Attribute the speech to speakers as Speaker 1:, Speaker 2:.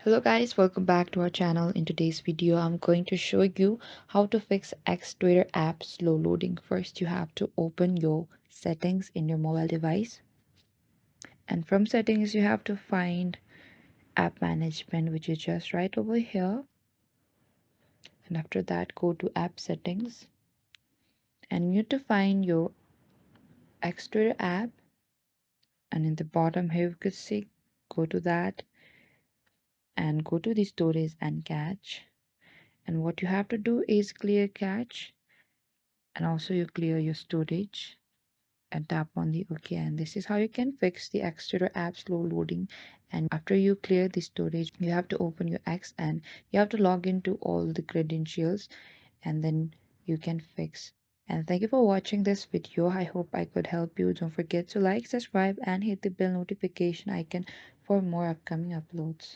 Speaker 1: Hello guys, welcome back to our channel. In today's video, I'm going to show you how to fix X-Twitter app slow loading. First, you have to open your settings in your mobile device. And from settings, you have to find app management, which is just right over here. And after that, go to app settings. And you need to find your X-Twitter app. And in the bottom here, you could see, go to that and go to the storage and cache. And what you have to do is clear cache, and also you clear your storage and tap on the OK. And this is how you can fix the X-Twitter app slow loading. And after you clear the storage, you have to open your X and you have to log into all the credentials, and then you can fix. And thank you for watching this video. I hope I could help you. Don't forget to like, subscribe, and hit the bell notification icon for more upcoming uploads.